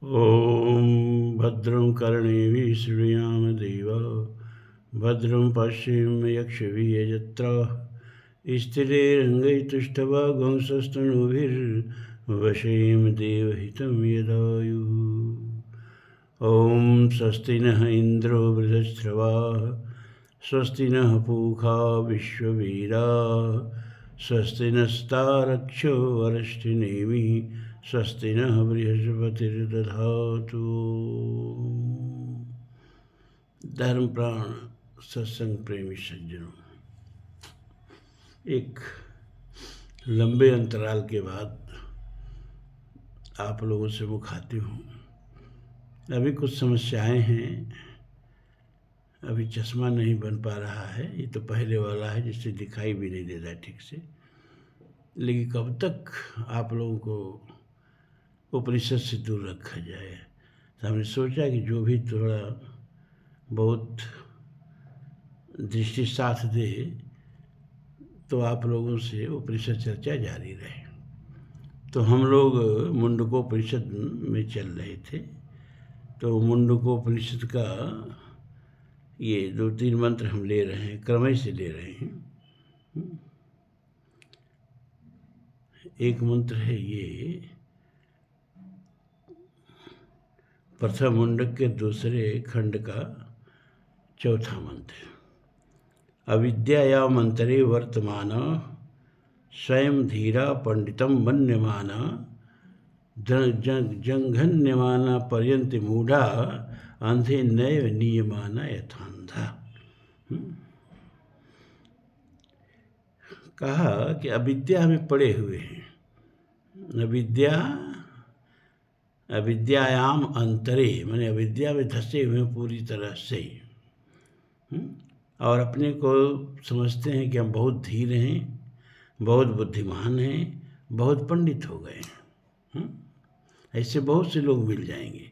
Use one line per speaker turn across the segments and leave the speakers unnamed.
ॐ भद्रं कर्णेभिः शृणुयाम देवा भद्रं पश्येम्यक्षभिर्यजत्राः स्थिरैरङ्गैस्तुष्टवागुंसस्तनूभिर्वशेम देवहितं यदायुः। ॐ स्वस्ति नः इन्द्रो वृधश्रवाः स्वस्ति नः पूषा विश्ववेदाः स्वस्ति नस्तारक्षो अरिष्टनेमिः स्वस्ति नः बृहस्पतिर्दधातु। धर्म प्राण सत्संग प्रेमी सज्जनों, एक लंबे अंतराल के बाद आप लोगों से मुखातिब हूँ। अभी कुछ समस्याएं हैं, अभी चश्मा नहीं बन पा रहा है। ये तो पहले वाला है जिससे दिखाई भी नहीं देता ठीक से, लेकिन कब तक आप लोगों को उपनिषद से दूर रखा जाए। तो हमने सोचा कि जो भी थोड़ा बहुत दृष्टि साथ दे तो आप लोगों से उपनिषद चर्चा जारी रहे। तो हम लोग मुंडकोपनिषद में चल रहे थे। तो मुंडकोपनिषद का ये 2-3 मंत्र हम ले रहे हैं, क्रमश से ले रहे हैं। एक मंत्र है ये प्रथम मुंडक के दूसरे खंड का चौथा मंत्र। अविद्याया मंत्रे वर्तमान स्वयं धीरा पंडितम मन्यमाना जंघन्यमाना पर्यंत मूढ़ा अंधे नैव नियमाना यथांधा। कहा कि अविद्या में पड़े हुए हैं। अविद्यायाम अंतरे माने अविद्या में धसे हुए पूरी तरह से, और अपने को समझते हैं कि हम बहुत धीर हैं, बहुत बुद्धिमान हैं, बहुत पंडित हो गए हैं। ऐसे बहुत से लोग मिल जाएंगे।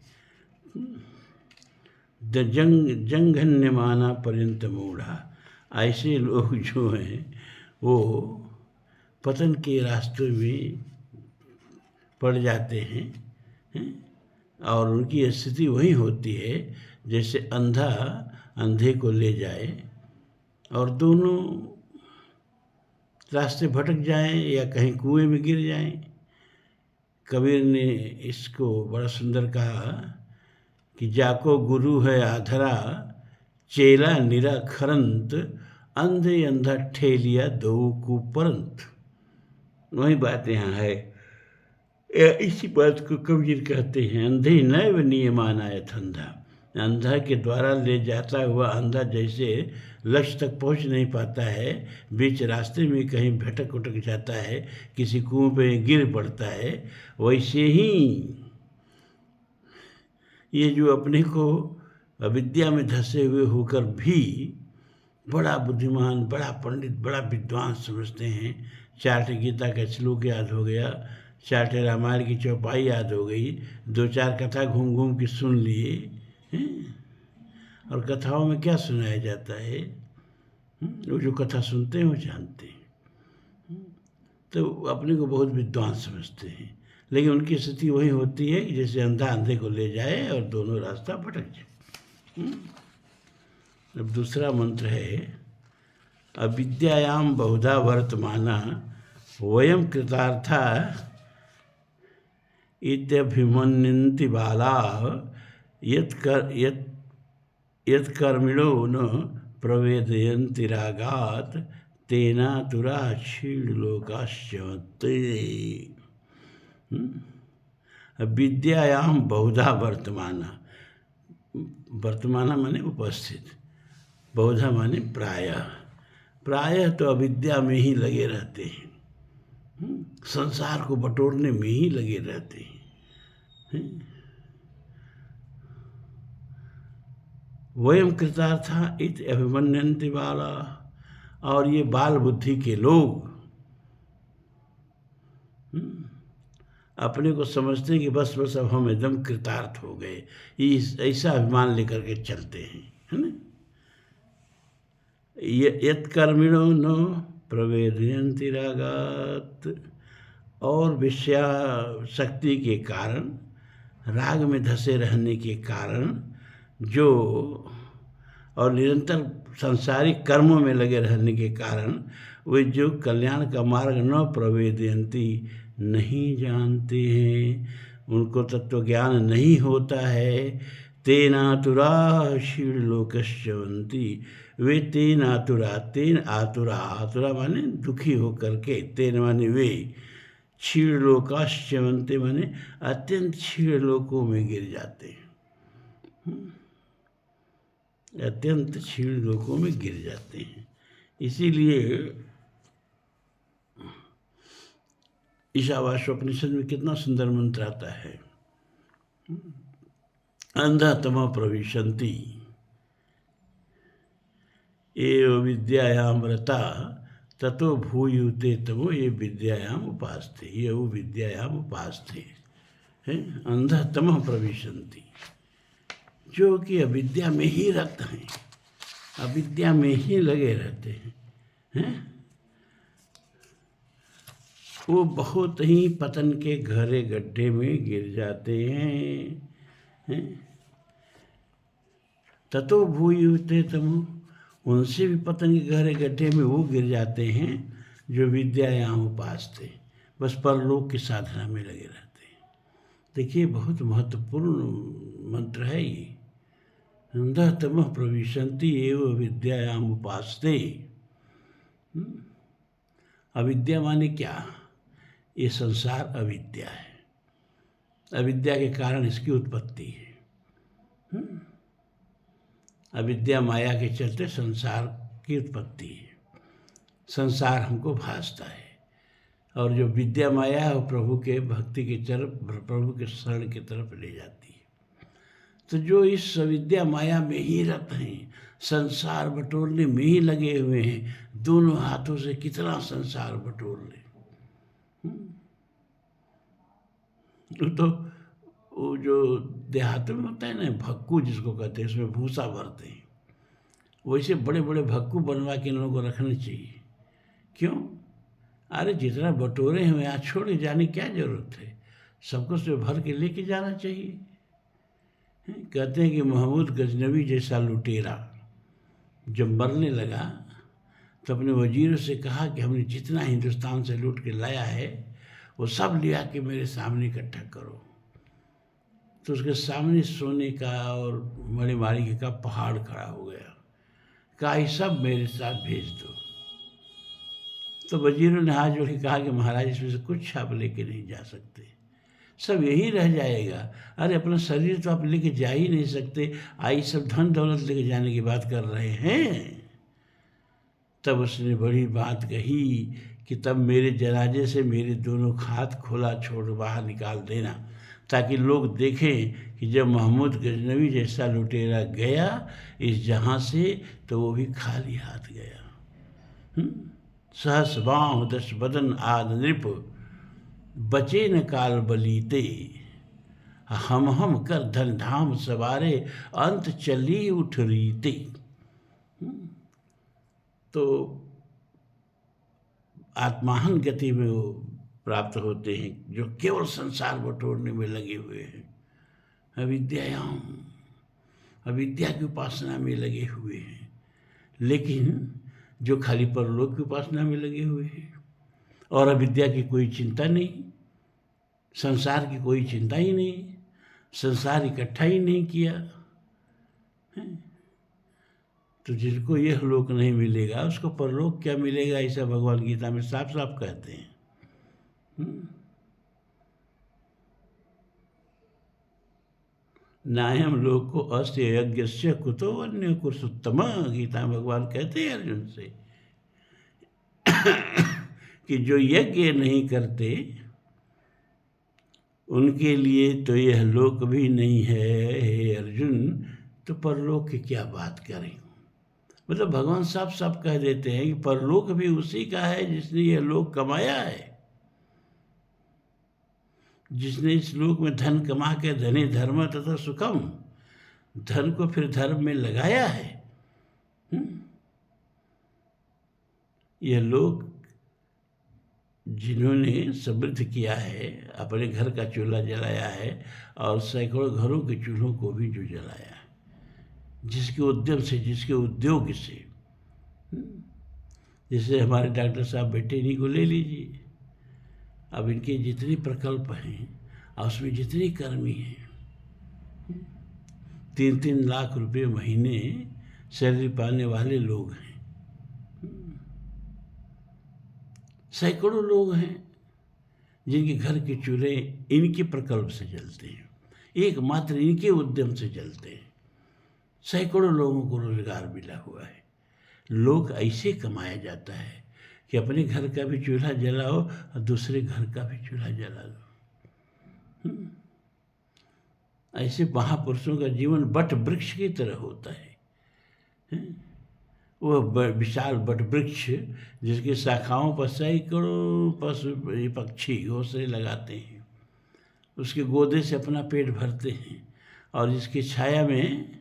जंघन्यमाना पर्यंत मूढ़ा, ऐसे लोग जो हैं वो पतन के रास्ते में पड़ जाते हैं, और उनकी स्थिति वही होती है जैसे अंधा अंधे को ले जाए और दोनों रास्ते भटक जाएं या कहीं कुएं में गिर जाएं। कबीर ने इसको बड़ा सुंदर कहा कि जाको गुरु है आधरा चेला निराखरंत अंधे अंधा ठेलिया दो कुपरंत। वही बात यहाँ है। इसी बात को कबीर कहते हैं, अंधे नैव नियमाना यथांधा। अंधा के द्वारा ले जाता हुआ अंधा जैसे लक्ष्य तक पहुंच नहीं पाता है, बीच रास्ते में कहीं भटक उटक जाता है, किसी कुएं पे गिर पड़ता है, वैसे ही ये जो अपने को अविद्या में धसे हुए होकर भी बड़ा बुद्धिमान, बड़ा पंडित, बड़ा विद्वान समझते हैं। 4 गीता का श्लोक याद हो गया, 4 रामायण की चौपाई याद हो गई, 2-4 कथा घूम घूम के सुन लिए हैं। और कथाओं में क्या सुनाया जाता है, वो जो कथा सुनते हैं वो जानते हैं। तो अपने को बहुत विद्वान समझते हैं, लेकिन उनकी स्थिति वही होती है कि जैसे अंधा अंधे को ले जाए और दोनों रास्ता भटक जाए। अब दूसरा मंत्र है अविद्यायाम बहुधा वर्तमाना वयम कृतार्था इत्यभिमन्यन्ति बालाः यत्कर्मिणो न प्रवेदयन्ति रागात् तेनातुरा क्षीणलोकाश्चमते। विद्यायाम बहुधा वर्तमाना, वर्तमाना माने उपस्थित, बहुधा माने प्रायः। प्रायः तो अविद्या में ही लगे रहते हैं, संसार को बटोरने में ही लगे रहते हैं। वयम कृतार्था इति अभिमन्यन्ति बाला, और ये बाल बुद्धि के लोग अपने को समझते हैं कि बस अब हम एकदम कृतार्थ हो गए, ऐसा अभिमान लेकर के चलते हैं, है ना। यत्कर्मिणो न प्रवेदयन्ति रागात्, और विषयाशक्ति के कारण राग में धसे रहने के कारण जो और निरंतर सांसारिक कर्मों में लगे रहने के कारण वे जो कल्याण का मार्ग न प्रवेदयन्ति नहीं जानते हैं, उनको तत्व ज्ञान नहीं होता है। तेनातुरा शीललोकश्चवन्ति, वे तेन आतुरा, तेन आतुरा, आतुरा माने दुखी होकर के, तेन माने वे, क्षीण लोकाश्चवन्ति माने अत्यंत क्षीण लोकों में गिर जाते हैं, अत्यंत क्षीण लोकों में गिर जाते हैं। इसीलिए ईशावास्योपनिषद में कितना सुंदर मंत्र आता है, अंधा तमः प्रविशन्ति एव विद्यायाम रता ततो भूयुते तमो ये विद्यायाम उपास्ते, ये वो विद्यायाम उपास्ते है। अंधा तमः प्रविशन्ति, जो कि अविद्या में ही रत हैं, अविद्या में ही लगे रहते हैं, वो बहुत ही पतन के गहरे गड्ढे में गिर जाते हैं। ततो भूयुते तमो, उनसे भी पतन के गहरे गड्ढे में वो गिर जाते हैं जो विद्यायाम उपासते, बस परलोक की साधना में लगे रहते हैं। देखिए बहुत महत्वपूर्ण मंत्र है ये, अंधः तमः प्रविशन्ति एव विद्यायाम उपासते। अविद्या माने क्या? ये संसार अविद्या है, अविद्या के कारण इसकी उत्पत्ति है। अविद्या माया के चलते संसार की उत्पत्ति है, संसार हमको भासता है, और जो विद्या माया है वो प्रभु के भक्ति की तरफ, प्रभु के शरण की तरफ ले जाती है। तो जो इस अविद्या माया में ही रत हैं, संसार बटोरने में ही लगे हुए हैं, दोनों हाथों से कितना संसार बटोर ले। तो वो जो देहात में होता है ना भक्कू जिसको कहते हैं, उसमें भूसा भरते हैं, वैसे बड़े बड़े भक्कू बनवा के इन लोगों को रखने चाहिए। क्यों? अरे जितना बटोरे हैं यहाँ छोड़ के जाने की क्या जरूरत है, सबको उसमें भर के लेके जाना चाहिए। कहते हैं कि महमूद गजनवी जैसा लुटेरा जब मरने लगा तो अपने वजीरों से कहा कि हमने जितना हिंदुस्तान से लूट के लाया है वो सब लिया के मेरे सामने इकट्ठा करो। तो उसके सामने सोने का और मणिमाणिक्य का पहाड़ खड़ा हो गया, कहा ये सब मेरे साथ भेज दो। तो वजीरों ने हाथ जोड़ के कहा कि महाराज इसमें से कुछ आप लेके नहीं जा सकते, सब यही रह जाएगा। अरे अपना शरीर तो आप लेके जा ही नहीं सकते, आई सब धन दौलत लेके जाने की बात कर रहे हैं। तब उसने बड़ी बात कही कि तब मेरे जनाजे से मेरे दोनों हाथ खोला छोड़ बाहर निकाल देना, ताकि लोग देखें कि जब महमूद गजनवी जैसा लुटेरा गया इस जहाँ से तो वो भी खाली हाथ गया। सहस बाँह दश बदन आद नृप बचे न काल बलीते, हम कर धन धाम सवारे अंत चली उठ रीते। तो आत्माहन गति में वो प्राप्त होते हैं जो केवल संसार बटोरने में लगे हुए हैं, अविद्यायाम, अविद्या की उपासना में लगे हुए हैं। लेकिन जो खाली परलोक की उपासना में लगे हुए हैं और अविद्या की कोई चिंता नहीं, संसार की कोई चिंता ही नहीं, संसार इकट्ठा ही नहीं किया, तो जिसको यह लोक नहीं मिलेगा उसको परलोक क्या मिलेगा, ऐसा भगवान गीता में साफ साफ कहते हैं। नायम लोको अस्य यज्ञस्य कुतो अन्य कुरुषोत्तम, गीता में भगवान कहते हैं अर्जुन से कि जो यज्ञ नहीं करते उनके लिए तो यह लोक भी नहीं है हे अर्जुन, तो परलोक की क्या बात करें। मतलब भगवान साफ साफ कह देते हैं कि परलोक भी उसी का है जिसने यह लोक कमाया है, जिसने इस लोक में धन कमा के धने धर्म तथा सुखम, धन को फिर धर्म में लगाया है। यह लोक जिन्होंने समृद्ध किया है, अपने घर का चूल्हा जलाया है और सैकड़ों घरों के चूल्हों को भी जो जलाया है, जिसके उद्यम से, जिसके उद्योग से। जैसे हमारे डॉक्टर साहब बैठे, इन्हीं को ले लीजिए। अब इनके जितने प्रकल्प हैं और उसमें जितने कर्मी हैं, 3-3 लाख रुपए महीने सैलरी पाने वाले लोग हैं, सैकड़ों लोग हैं जिनके घर के चूल्हे इनके प्रकल्प से जलते हैं, एकमात्र इनके उद्यम से जलते हैं। सैकड़ों लोगों को रोजगार मिला हुआ है। लोग ऐसे कमाया जाता है कि अपने घर का भी चूल्हा जलाओ और दूसरे घर का भी चूल्हा जला दो। ऐसे महापुरुषों का जीवन बट वृक्ष की तरह होता है। वह विशाल बट वृक्ष जिसकी शाखाओं पर सैकड़ों पशु पक्षी घोंसले लगाते हैं, उसके गोदे से अपना पेट भरते हैं और जिसकी छाया में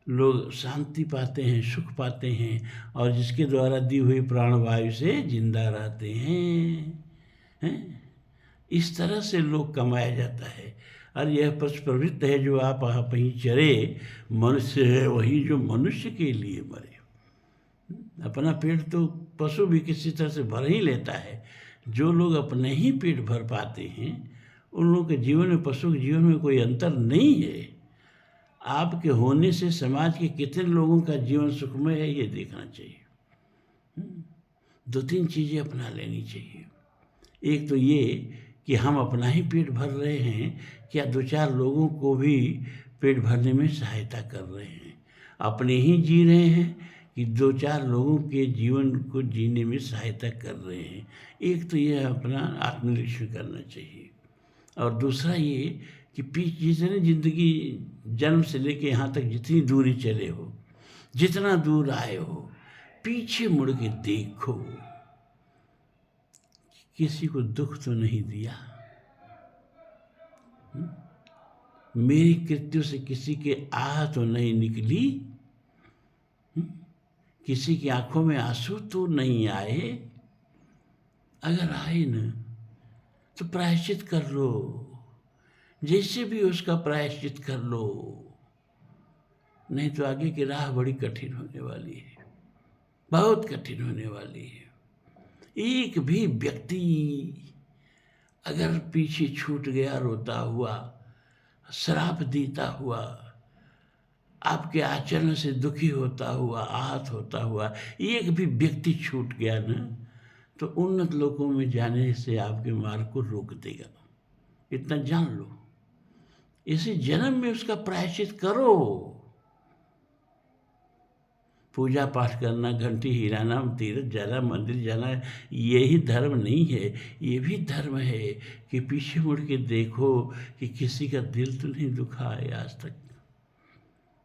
लोग शांति पाते हैं, सुख पाते हैं और जिसके द्वारा दी हुई प्राणवायु से जिंदा रहते हैं। इस तरह से लोग कमाया जाता है। और यह पशु प्रवृत्ति है जो आप ही चरे, मनुष्य है वही जो मनुष्य के लिए मरे। अपना पेट तो पशु भी किसी तरह से भर ही लेता है। जो लोग अपने ही पेट भर पाते हैं, उन लोगों के जीवन में पशु के जीवन में कोई अंतर नहीं है। आपके होने से समाज के कितने लोगों का जीवन सुखमय है, ये देखना चाहिए। 2-3 चीज़ें अपना लेनी चाहिए। एक तो ये कि हम अपना ही पेट भर रहे हैं, क्या 2-4 लोगों को भी पेट भरने में सहायता कर रहे हैं। अपने ही जी रहे हैं कि 2-4 लोगों के जीवन को जीने में सहायता कर रहे हैं। एक तो यह अपना आत्मनिरीक्षण करना चाहिए। और दूसरा ये कि जितने ज़िंदगी जन्म से लेके यहाँ तक जितनी दूरी चले हो, जितना दूर आए हो, पीछे मुड़ के देखो, किसी को दुख तो नहीं दिया। मेरी कृत्यों से किसी के आह तो नहीं निकली, किसी की आंखों में आंसू तो नहीं आए। अगर आए न तो प्रायश्चित कर लो, जैसे भी उसका प्रायश्चित कर लो, नहीं तो आगे की राह बड़ी कठिन होने वाली है, बहुत कठिन होने वाली है। एक भी व्यक्ति अगर पीछे छूट गया रोता हुआ, श्राप देता हुआ, आपके आचरण से दुखी होता हुआ, आहत होता हुआ एक भी व्यक्ति छूट गया न, तो उन्नत लोकों में जाने से आपके मार्ग को रोक देगा। इतना जान लो। इसी जन्म में उसका प्रायश्चित करो। पूजा पाठ करना, घंटी हिलाना, तीर्थ जाना, मंदिर जाना, यही धर्म नहीं है। ये भी धर्म है कि पीछे मुड़ के देखो कि किसी का दिल तो नहीं दुखा है, आज तक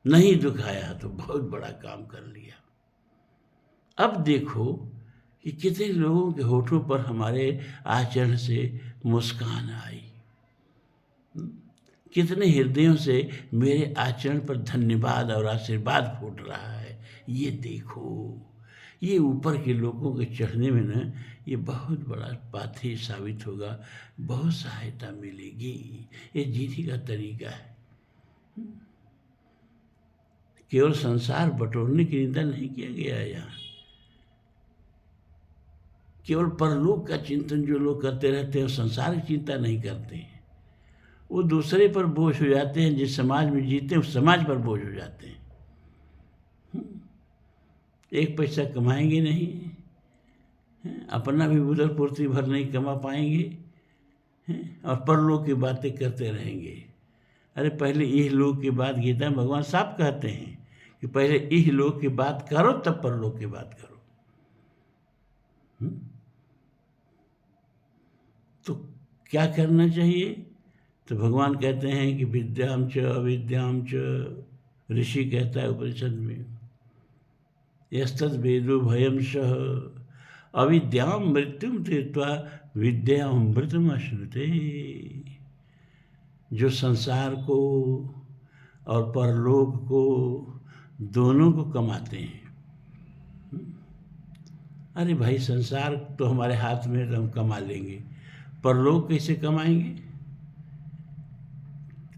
नहीं दुखाया तो बहुत बड़ा काम कर लिया। अब देखो कि कितने लोगों के होठों पर हमारे आचरण से मुस्कान आई, कितने हृदयों से मेरे आचरण पर धन्यवाद और आशीर्वाद फूट रहा है। ये देखो, ये ऊपर के लोगों के चढ़ने में न ये बहुत बड़ा पाथी साबित होगा, बहुत सहायता मिलेगी। ये जीने का तरीका है। केवल संसार बटोरने की निंदा नहीं किया गया है यहाँ। केवल परलोक का चिंतन जो लोग करते रहते हैं, संसार की चिंता नहीं करते हैं, वो दूसरे पर बोझ हो जाते हैं। जिस समाज में जीते हैं उस समाज पर बोझ हो जाते हैं। एक पैसा कमाएंगे नहीं, अपना भी उधर पूर्ति भर नहीं कमा पाएंगे और परलोक की बातें करते रहेंगे। अरे पहले इहलोक की बात, गीता में भगवान साफ कहते हैं कि पहले इहलोक की बात करो तब परलोक की बात करो। तो क्या करना चाहिए? तो भगवान कहते हैं कि विद्याम च अविद्याम च, ऋषि कहता है उपनिषद में, यस्तद वेदो भयम सह अविद्याम मृत्युम तीर्त्वा विद्यामृतम अश्नुते। जो संसार को और परलोक को दोनों को कमाते हैं, अरे भाई, संसार तो हमारे हाथ में है, तो हम कमा लेंगे, पर लोग कैसे कमाएंगे?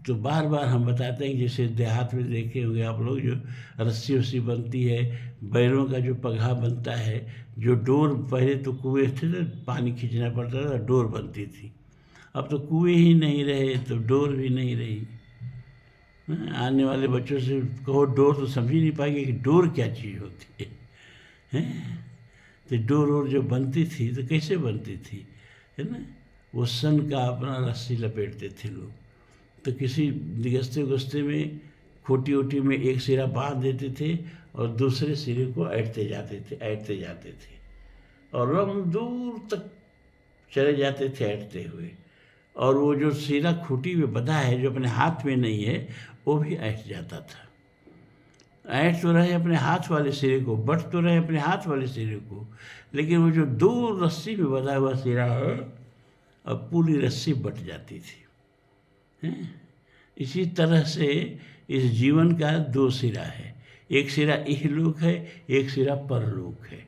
तो बार बार हम बताते हैं, जैसे देहात में देखे होंगे आप लोग, जो रस्सी वस्सी बनती है, बैलों का जो पगहा बनता है, जो डोर, पहले तो कुएं थे ना, पानी खींचना पड़ता था, डोर बनती थी। अब तो कुएं ही नहीं रहे, तो डोर भी नहीं रही। आने वाले बच्चों से कहो डोर, तो समझ ही नहीं पाएंगे कि डोर क्या चीज़ होती है। तो डोर और जो बनती थी तो कैसे बनती थी, है ना? वो सन का अपना रस्सी लपेटते थे लोग, तो किसी गस्ते गुस्ते में खोटी ओटी में एक सिरा बांध देते थे और दूसरे सिरे को ऐंठते जाते थे और हम दूर तक चले जाते थे ऐंठते हुए। और वो जो सिरा खूंटी में बंधा है, जो अपने हाथ में नहीं है, वो भी ऐंठ जाता था। ऐंठ तो रहे अपने हाथ वाले सिरे को, बट तो रहे अपने हाथ वाले सिरे को, लेकिन वो जो दूर रस्सी में बंधा हुआ सिरा है, अब पूरी रस्सी बट जाती थी। इसी तरह से इस जीवन का दो सिरा है, एक सिरा इहलोक है, एक सिरा परलोक है।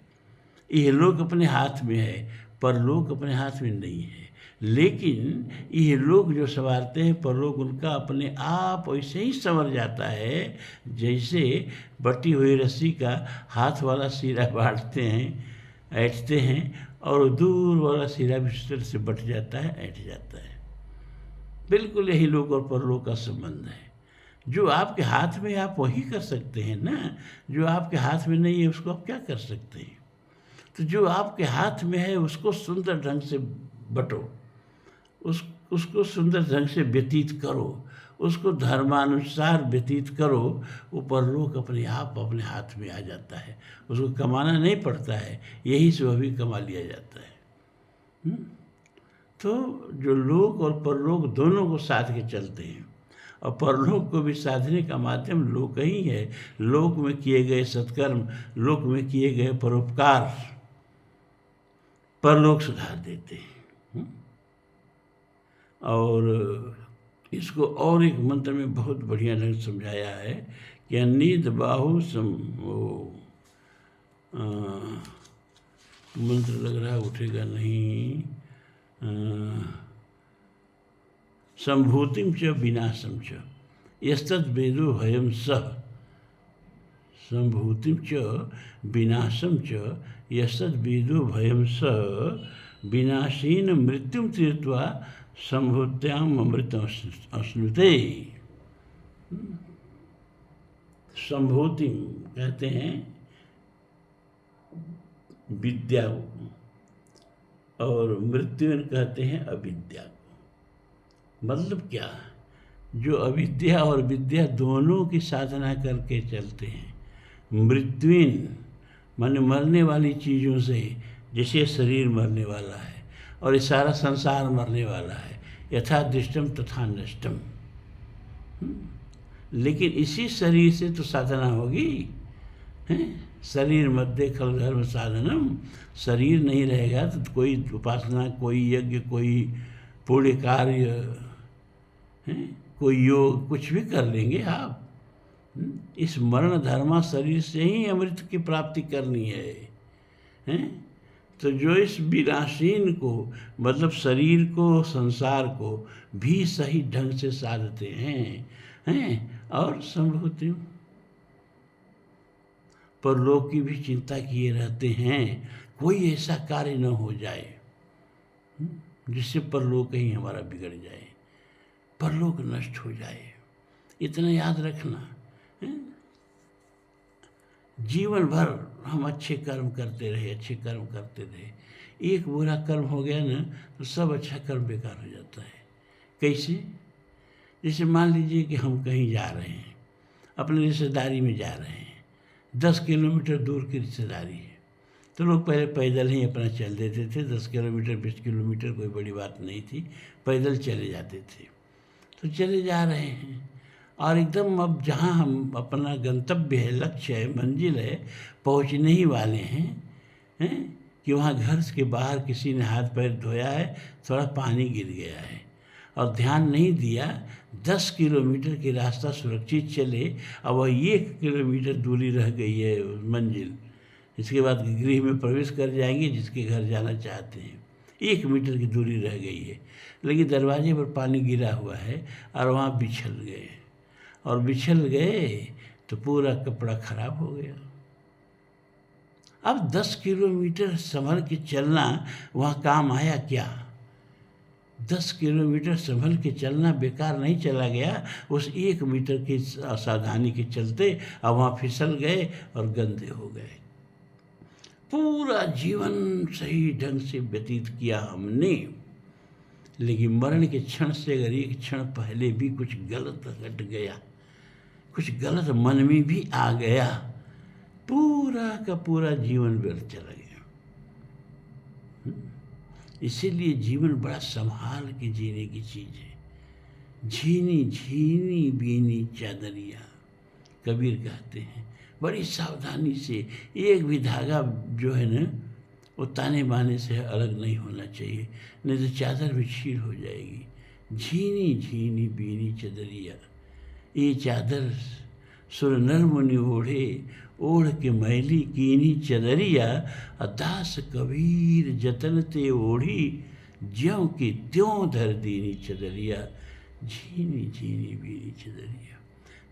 इहलोक अपने हाथ में है, परलोक अपने हाथ में नहीं है। लेकिन इहलोक जो संवारते हैं, परलोक उनका अपने आप वैसे ही संवर जाता है, जैसे बटी हुई रस्सी का हाथ वाला सिरा बांटते हैं, ऐंठते हैं, और दूर वाला सिरा भी उस तरह से बट जाता है, ऐंठ जाता है। बिल्कुल यही लोक और परलोक का संबंध है। जो आपके हाथ में है, आप वही कर सकते हैं ना। जो आपके हाथ में नहीं है, उसको आप क्या कर सकते हैं? तो जो आपके हाथ में है, उसको सुंदर ढंग से बटो, उसको सुंदर ढंग से व्यतीत करो, उसको धर्मानुसार व्यतीत करो। वो परलोक अपने आप अपने हाथ में आ जाता है, उसको कमाना नहीं पड़ता है, यही से वह भी कमा लिया जाता है। तो जो लोक और परलोक दोनों को साध के चलते हैं, और परलोक को भी साधने का माध्यम लोक ही है। लोक में किए गए सत्कर्म, लोक में किए गए परोपकार परलोक सुधार देते हैं। और इसको और एक मंत्र में बहुत बढ़िया ढंग से समझाया है कि अनिद बाहु मंत्र लग रहा है उठेगा नहीं। संभूतिम च विनाशम च यस्तद् वेदो भयम सह। संभूतिम च विनाशम च यस्तद् वेदो भयम सह विनाशीन मृत्युम तीर्त्वा संभूत्याम अमृतम अश्नुते। संभूतिम कहते हैं विद्या को, और मृत्यु कहते हैं अविद्या को। मतलब क्या? जो अविद्या और विद्या दोनों की साधना करके चलते हैं, मृत्युन माने मरने वाली चीज़ों से, जैसे शरीर मरने वाला है और ये सारा संसार मरने वाला है, यथा दृष्टम तथा नष्टम। लेकिन इसी शरीर से तो साधना होगी, हैं? शरीर मध्य खल धर्म साधनम। शरीर नहीं रहेगा तो कोई उपासना, कोई यज्ञ, कोई पुण्य कार्य, कोई योग, कुछ भी कर लेंगे आप। इस मरण धर्मा शरीर से ही अमृत की प्राप्ति करनी है। तो जो इस विनाशीन को, मतलब शरीर को, संसार को भी सही ढंग से साधते हैं और संभूति परलोक की भी चिंता किए रहते हैं, कोई ऐसा कार्य न हो जाए जिससे परलोक ही हमारा बिगड़ जाए, परलोक नष्ट हो जाए। इतना याद रखना, जीवन भर हम अच्छे कर्म करते रहे। एक बुरा कर्म हो गया ना, तो सब अच्छा कर्म बेकार हो जाता है। कैसे? जैसे मान लीजिए कि हम कहीं जा रहे हैं, अपने रिश्तेदारी में जा रहे हैं, 10 किलोमीटर दूर की रिश्तेदारी है, तो लोग पहले पैदल ही अपना चल देते थे। 10 किलोमीटर 20 किलोमीटर कोई बड़ी बात नहीं थी, पैदल चले जाते थे। तो चले जा रहे हैं और एकदम अब जहाँ हम अपना गंतव्य है, लक्ष्य है, मंजिल है, पहुँचने ही वाले हैं कि वहाँ घर के बाहर किसी ने हाथ पैर धोया है, थोड़ा पानी गिर गया है और ध्यान नहीं दिया। 10 किलोमीटर की रास्ता सुरक्षित चले, अब वह 1 किलोमीटर दूरी रह गई है मंजिल, इसके बाद गृह में प्रवेश कर जाएंगे जिसके घर जाना चाहते हैं। 1 मीटर की दूरी रह गई है, लेकिन दरवाजे पर पानी गिरा हुआ है और वहाँ बिछल गए, और बिछल गए तो पूरा कपड़ा खराब हो गया। अब 10 किलोमीटर संभल के चलना वहाँ काम आया क्या? 10 किलोमीटर संभल के चलना बेकार नहीं चला गया, उस 1 मीटर की असावधानी के चलते अब वहाँ फिसल गए और गंदे हो गए। पूरा जीवन सही ढंग से व्यतीत किया हमने, लेकिन मरण के क्षण से अगर एक क्षण पहले भी कुछ गलत घट गया, कुछ गलत मन में भी आ गया, पूरा का पूरा जीवन व्यर्थ चला गया। इसीलिए जीवन बड़ा संभाल के जीने की चीज़ है। झीनी झीनी बीनी चादरिया, कबीर कहते हैं, बड़ी सावधानी से एक भी धागा जो है ना वो ताने बाने से अलग नहीं होना चाहिए, नहीं तो चादर भी छील हो जाएगी। झीनी झीनी बीनी चादरिया, ये चादर सुर नर मुनि ओढ़े, ओढ़ के मैली कीनी चदरिया, दास कबीर जतन ते ओढ़ी, ज्यों की त्यों धर दीनी चदरिया। झीनी झीनी बीनी चदरिया,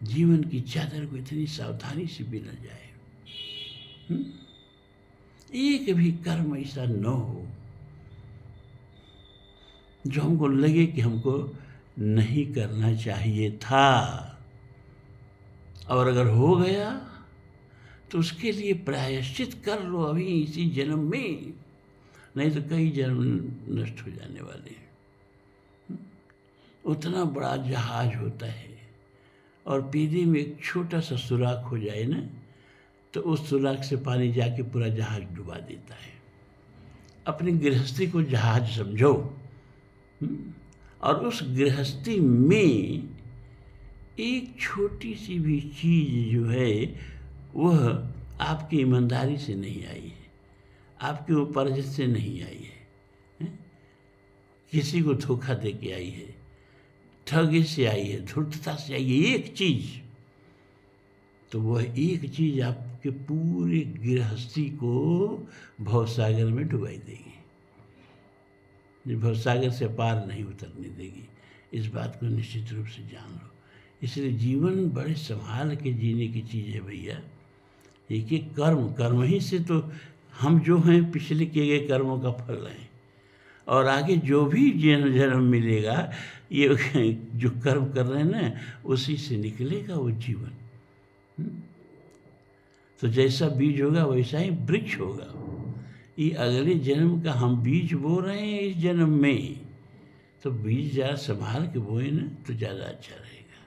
जीवन की चादर को इतनी सावधानी से बिना जाए, एक भी कर्म ऐसा न हो जो हमको लगे कि हमको नहीं करना चाहिए था, और अगर हो गया तो उसके लिए प्रायश्चित कर लो अभी इसी जन्म में, नहीं तो कई जन्म नष्ट हो जाने वाले हैं। उतना बड़ा जहाज होता है और पीढ़ी में एक छोटा सा सुराख हो जाए ना, तो उस सुराख से पानी जाके पूरा जहाज डुबा देता है। अपनी गृहस्थी को जहाज समझो, और उस गृहस्थी में एक छोटी सी भी चीज़ जो है वह आपकी ईमानदारी से नहीं आई है, आपके उपार्जन से नहीं आई है, किसी को धोखा दे के आई है, ठगी से आई है, धूर्तता से आई है एक चीज़, तो वह एक चीज़ आपके पूरे गृहस्थी को भवसागर में डुबाई देगी, भवसागर से पार नहीं उतरने देगी। इस बात को निश्चित रूप से जान लो। इसलिए जीवन बड़े संभाल के जीने की चीज़ है भैया। एक एक कर्म ही से तो हम जो हैं पिछले किए गए कर्मों का फल हैं, और आगे जो भी जन्म मिलेगा ये जो कर्म कर रहे हैं ना उसी से निकलेगा वो जीवन। तो जैसा बीज होगा वैसा ही वृक्ष होगा। ये अगले जन्म का हम बीज बो रहे हैं इस जन्म में, तो बीज ज़्यादा संभाल के बोए ना तो ज़्यादा अच्छा रहेगा।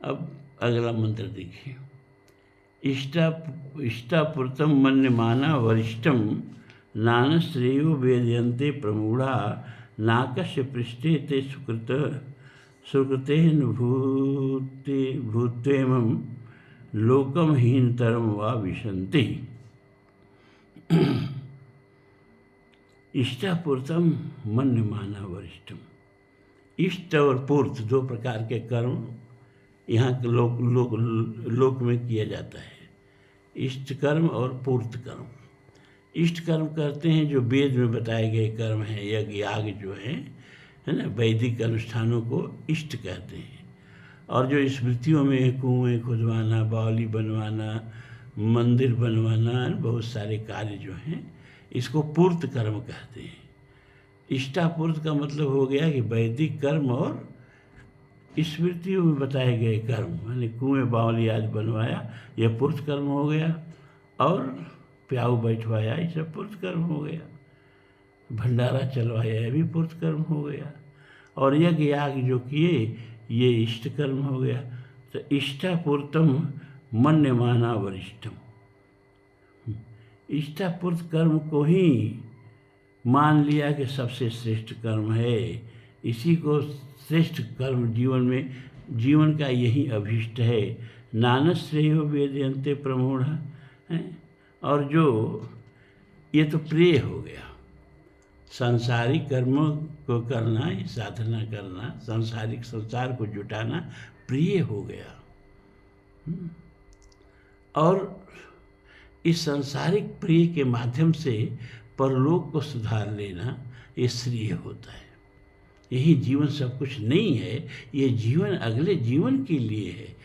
अब अगला मंत्र देखिए। इष्टापुरतं मन्यमाना वरिष्ठं, नानश्रेयो वेदयन्ते प्रमूढ़ा, नाकस्य पृष्ठे ते सुकृतेन भूतेमं, लोकम हीनतरम वा विशन्ति। इष्टापुरतं मन्यमाना वरिष्ठम, इष्ट और पूर्त 2 प्रकार के कर्म यहाँ के लोक में किया जाता है। इष्ट कर्म और पूर्त कर्म। इष्ट कर्म करते हैं जो वेद में बताए गए कर्म हैं, यज्ञ याग जो है ना, वैदिक अनुष्ठानों को इष्ट कहते हैं। और जो स्मृतियों में कुएं खुदवाना, बावली बनवाना, मंदिर बनवाना, बहुत सारे कार्य जो हैं इसको पूर्त कर्म कहते हैं। इष्टापूर्त का मतलब हो गया कि वैदिक कर्म और स्मृतियों में बताए गए कर्म, यानी कुएं बावली आज बनवाया यह पूर्त कर्म हो गया, और प्याऊ बैठवाया ये सब पूर्त कर्म हो गया, भंडारा चलवाया यह भी पूर्त कर्म हो गया, और यज्ञ याग जो किए ये इष्ट कर्म हो गया। तो इष्टापूर्तम मन्यमाना वरिष्ठम, इष्टापूर्त कर्म को ही मान लिया कि सबसे श्रेष्ठ कर्म है, इसी को श्रेष्ठ कर्म जीवन में, जीवन का यही अभीष्ट है। नानश्रेयो वेदयन्ते प्रमूढ़ है, और जो ये तो प्रिय हो गया, सांसारिक कर्मों को करना, साधना करना, सांसारिक संसार को जुटाना प्रिय हो गया। और इस सांसारिक प्रिय के माध्यम से परलोक को सुधार लेना ये श्रेय होता है। यही जीवन सब कुछ नहीं है, ये जीवन अगले जीवन के लिए है।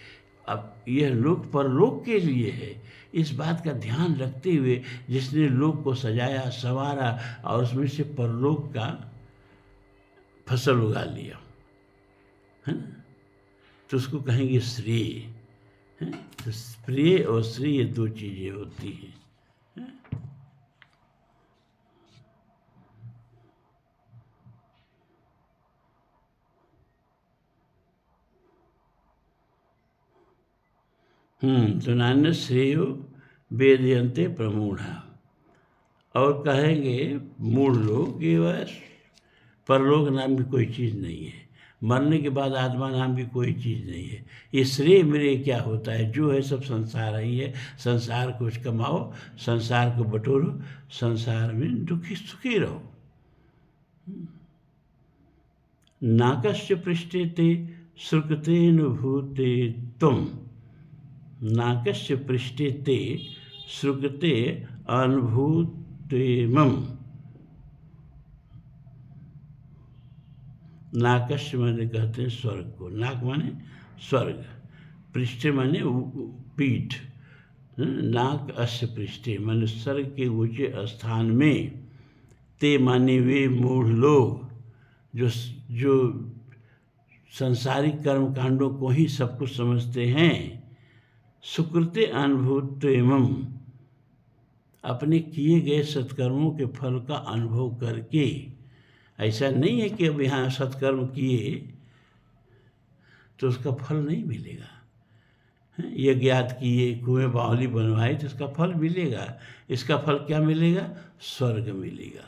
अब यह लोक परलोक के लिए है। इस बात का ध्यान रखते हुए जिसने लोक को सजाया संवारा और उसमें से परलोक का फसल उगा लिया, है ना, तो उसको कहेंगे श्रेय। है तो प्रिय और श्रेय ये दो चीजें होती हैं। तो नान्य श्रेयो वेदयंते प्रमूढ़ा। और कहेंगे मूढ़ लोग कि बस परलोक नाम की कोई चीज़ नहीं है, मरने के बाद आत्मा नाम की कोई चीज़ नहीं है। ये श्रेय मेरे क्या होता है, जो है सब संसार ही है। संसार को कमाओ, संसार को बटोरो, संसार में दुखी सुखी रहो। नाकस्य पृष्ठे ते श्रुकतेनुभूते तुम। नाकस्य पृष्ठे ते श्रुकते अनुभूतेमम। नाकस्य माने कहते हैं स्वर्ग को, नाक माने स्वर्ग, पृष्ठ माने पीठ। नाक अस्य पृष्ठे माने स्वर्ग के ऊंचे स्थान में, ते माने वे मूढ़ लोग जो सांसारिक कर्म कांडों को ही सब कुछ समझते हैं। सुकृते अनुभूतेमम, अपने किए गए सत्कर्मों के फल का अनुभव करके। ऐसा नहीं है कि अब यहाँ सत्कर्म किए तो उसका फल नहीं मिलेगा। यज्ञात किए, कुएं बावली बनवाए तो इसका फल मिलेगा। इसका फल क्या मिलेगा? स्वर्ग मिलेगा।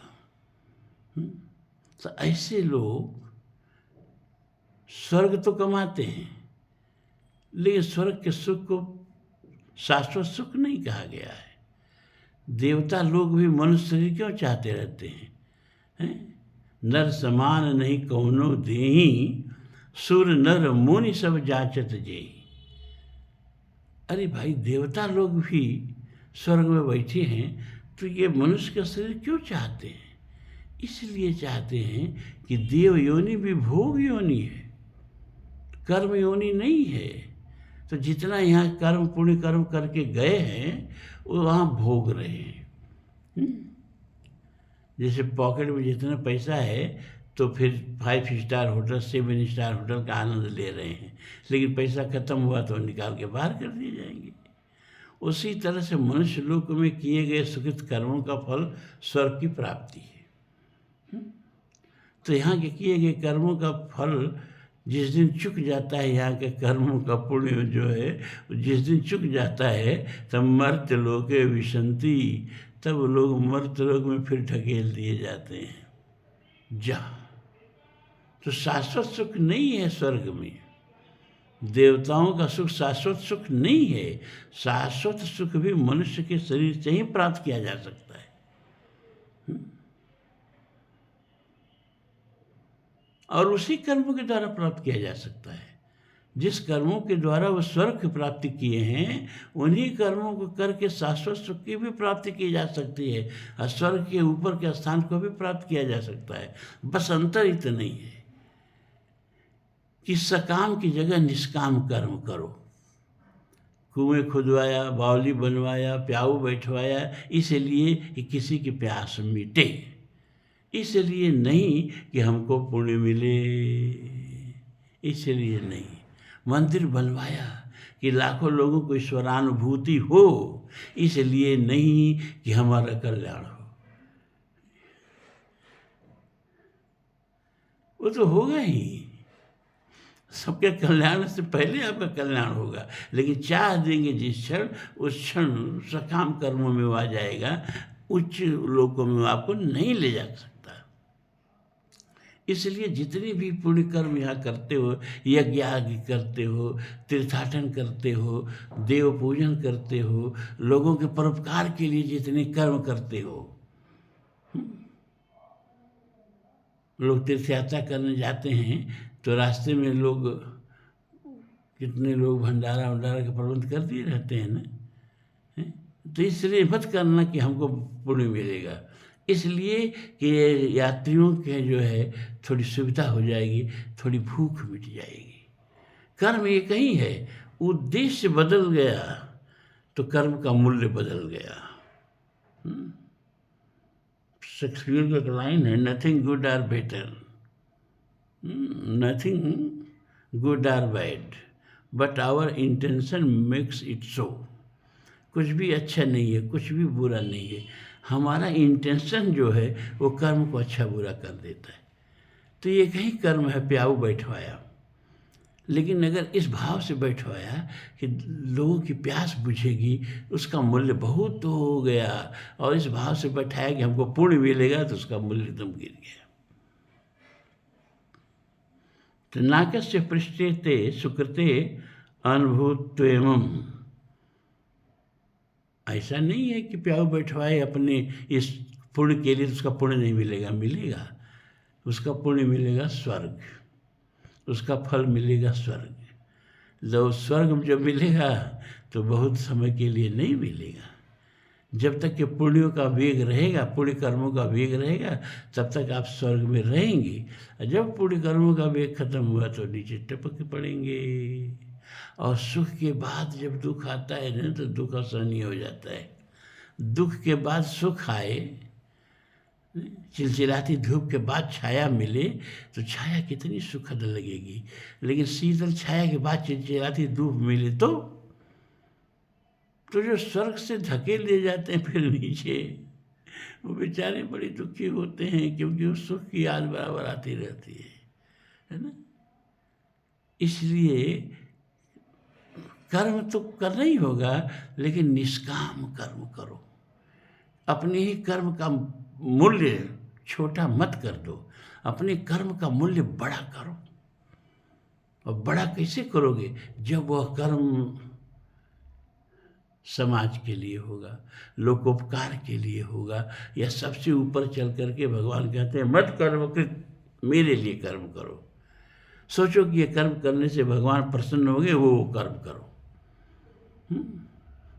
तो ऐसे लोग स्वर्ग तो कमाते हैं, लेकिन स्वर्ग के सुख को शाश्वत सुख नहीं कहा गया है। देवता लोग भी मनुष्य शरीर क्यों चाहते रहते हैं? नर समान नहीं कौनो देही, सुर नर मुनि सब जाचत जेही। अरे भाई, देवता लोग भी स्वर्ग में बैठे हैं तो ये मनुष्य का शरीर क्यों चाहते हैं? इसलिए चाहते हैं कि देव योनि भी भोग योनि है, कर्म योनि नहीं है। तो जितना यहाँ कर्म पुण्य कर्म करके गए हैं वो वहाँ भोग रहे हैं। जैसे पॉकेट में जितना पैसा है तो फिर 5 स्टार होटल 7 स्टार होटल का आनंद ले रहे हैं, लेकिन पैसा खत्म हुआ तो निकाल के बाहर कर दिए जाएंगे। उसी तरह से मनुष्य लोक में किए गए सुकृत कर्मों का फल स्वर्ग की प्राप्ति है। तो यहाँ के किए गए कर्मों का फल जिस दिन चुक जाता है, यहाँ के कर्मों का पुण्य जो है जिस दिन चुक जाता है, तब मर्त्य लोके विशंति, तब लोग मर्त्य लोक में फिर ढकेल दिए जाते हैं। जा तो शाश्वत सुख नहीं है स्वर्ग में। देवताओं का सुख शाश्वत सुख नहीं है। शाश्वत सुख भी मनुष्य के शरीर से ही प्राप्त किया जा सकता है। और उसी कर्मों के द्वारा प्राप्त किया जा सकता है। जिस कर्मों के द्वारा वो स्वर्ग की प्राप्ति किए हैं, उन्हीं कर्मों को करके शाश्वत सुख की भी प्राप्ति की जा सकती है और स्वर्ग के ऊपर के स्थान को भी प्राप्त किया जा सकता है। बस अंतर इतना ही है कि सकाम की जगह निष्काम कर्म करो। कुएं खुदवाया, बावली बनवाया, प्याऊ बैठवाया, इसलिए कि किसी की प्यास मिटे, इसलिए नहीं कि हमको पुण्य मिले, इसलिए नहीं। मंदिर बनवाया कि लाखों लोगों को ईश्वरानुभूति हो, इसलिए नहीं कि हमारा कल्याण हो। वो तो होगा ही, सबके कल्याण से पहले आपका कल्याण होगा, लेकिन चाह देंगे जिस क्षण, उस क्षण सकाम कर्मों में वो आ जाएगा, उच्च लोकों में आपको नहीं ले जा सकता। इसलिए जितने भी पुण्य कर्म यहाँ करते हो, यज्ञ आदि करते हो, तीर्थाटन करते हो, देव पूजन करते हो, लोगों के परोपकार के लिए जितने कर्म करते हो, लोग तीर्थ यात्रा करने जाते हैं तो रास्ते में लोग कितने लोग भंडारा के प्रबंध कर दिए रहते हैं ना, तो इसलिए मत करना कि हमको पुण्य मिलेगा, इसलिए कि यात्रियों के जो है थोड़ी सुविधा हो जाएगी, थोड़ी भूख मिट जाएगी। कर्म एक ही है, उद्देश्य बदल गया तो कर्म का मूल्य बदल गया। शेक्सपियर का लाइन है, nothing good or better, nothing good or bad, but our intention makes it so. कुछ भी अच्छा नहीं है, कुछ भी बुरा नहीं है, हमारा इंटेंशन जो है वो कर्म को अच्छा बुरा कर देता है। तो ये कहीं कर्म है प्याऊ बैठवाया, लेकिन अगर इस भाव से बैठवाया कि लोगों की प्यास बुझेगी, उसका मूल्य बहुत हो गया, और इस भाव से बैठाया कि हमको पुण्य मिलेगा, तो उसका मूल्य एकदम गिर गया। तो नाकस्य पृष्ठे ते सुकृते अनुभूत्वेमं, ऐसा नहीं है कि प्याऊ बैठवाए अपने इस पुण्य के लिए, तो उसका पुण्य नहीं मिलेगा, मिलेगा, उसका पुण्य मिलेगा स्वर्ग, उसका फल मिलेगा स्वर्ग। जब स्वर्ग जब मिलेगा तो बहुत समय के लिए नहीं मिलेगा, जब तक कि पुण्यों का वेग रहेगा, पुण्य कर्मों का वेग रहेगा, तब तक आप स्वर्ग में रहेंगे। जब पुण्य कर्मों का वेग खत्म हुआ तो नीचे टपक पड़ेंगे। और सुख के बाद जब दुख आता है ना, तो दुख असहनीय हो जाता है। दुख के बाद सुख आए, चिलचिलाती धूप के बाद छाया मिले, तो छाया कितनी सुखद लगेगी, लेकिन शीतल छाया के बाद चिलचिलाती धूप मिले तो जो स्वर्ग से धकेल ले जाते हैं फिर नीचे, वो बेचारे बड़े दुखी होते हैं, क्योंकि उस सुख की याद बराबर आती रहती है ना। इसलिए कर्म तो करना ही होगा, लेकिन निष्काम कर्म करो। अपने ही कर्म का मूल्य छोटा मत कर दो, अपने कर्म का मूल्य बड़ा करो। और बड़ा कैसे करोगे? जब वह कर्म समाज के लिए होगा, लोकोपकार के लिए होगा, या सबसे ऊपर चल करके भगवान कहते हैं मत कर्म कृत, मेरे लिए कर्म करो। सोचो कि ये कर्म करने से भगवान प्रसन्न होंगे, वो कर्म करो।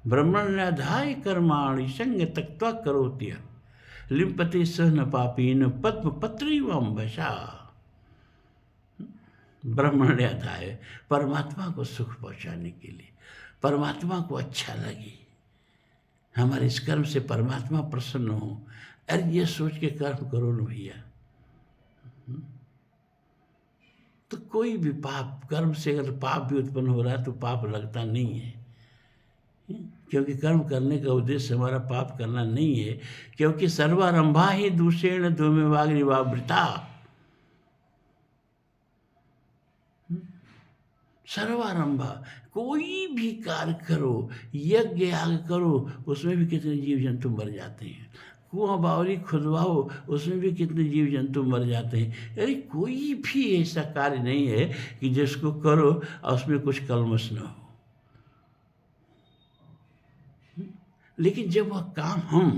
ब्रह्मण्याधाय कर्माणि संग त्यक्त्वा करोति लिम्पते सह न पापेन पद्म पत्रैवंबशा। ब्रह्मण्याधाय, परमात्मा को सुख पहुंचाने के लिए, परमात्मा को अच्छा लगे, हमारे इस कर्म से परमात्मा प्रसन्न हो, अरे ये सोच के कर्म करो न भैया। तो कोई भी पाप कर्म से अगर पाप भी उत्पन्न हो रहा है तो पाप लगता नहीं है, क्योंकि कर्म करने का उद्देश्य हमारा पाप करना नहीं है। क्योंकि सर्वारंभा ही दूषेण धूमेवाग्निवावृता, सर्वारंभा, कोई भी कार्य करो, यज्ञ याग करो, उसमें भी कितने जीव जंतु मर जाते हैं। कुआं बावली खुदवाओ, उसमें भी कितने जीव जंतु मर जाते हैं। अरे कोई भी ऐसा कार्य नहीं है कि जिसको करो और उसमें कुछ कलमश न हो। लेकिन जब वह काम हम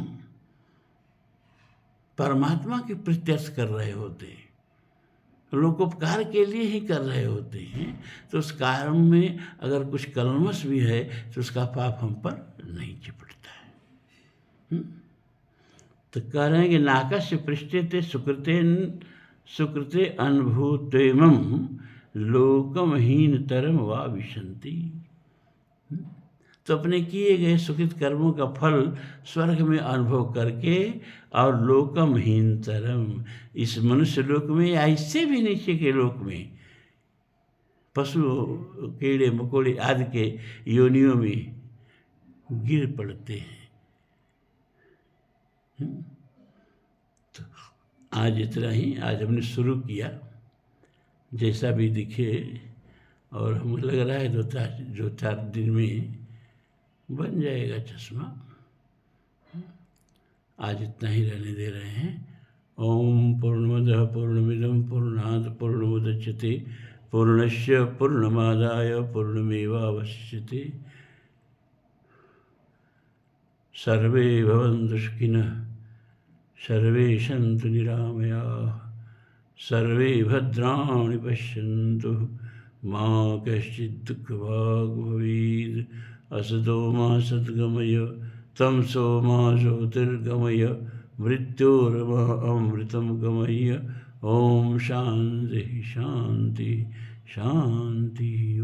परमात्मा के प्रत्यर्थ कर रहे होते हैं, लोकोपकार के लिए ही कर रहे होते हैं, तो उस कार्य में अगर कुछ कलमश भी है तो उसका पाप हम पर नहीं चिपटता है। तो कह रहे हैं कि नाकस्य पृष्ठे ते सुकृते अनुभूतेमं लोकमहीनतरम वा विशन्ति। तो अपने किए गए सुकृत कर्मों का फल स्वर्ग में अनुभव करके, और लोकमहीनतरम, इस मनुष्य लोक में या इससे भी नीचे के लोक में, पशु कीड़े मकोड़े आदि के योनियों में गिर पड़ते हैं। तो आज इतना ही, आज हमने शुरू किया, जैसा भी दिखे, और हमें लग रहा है दो चार दिन में बन जाएगा चश्मा। आज इतना ही रहने दे रहे हैं। ओम पूर्णमदः पूर्णमिदं पूर्णात् पूर्णमुदच्यते पूर्णस्य पूर्णमादाय पूर्णमेवावशिष्यते। सर्वे भवन्तु सुखिनः, सर्वे सन्तु निरामयाः, सर्वे भद्राणि पश्यन्तु, मा कश्चित् दुःखभाग् भवेत्। असतो मा सद्गमय तमसो मा ज्योतिर्गमय मृत्योर्मृतं गमय। ओम शांति शांति शांति।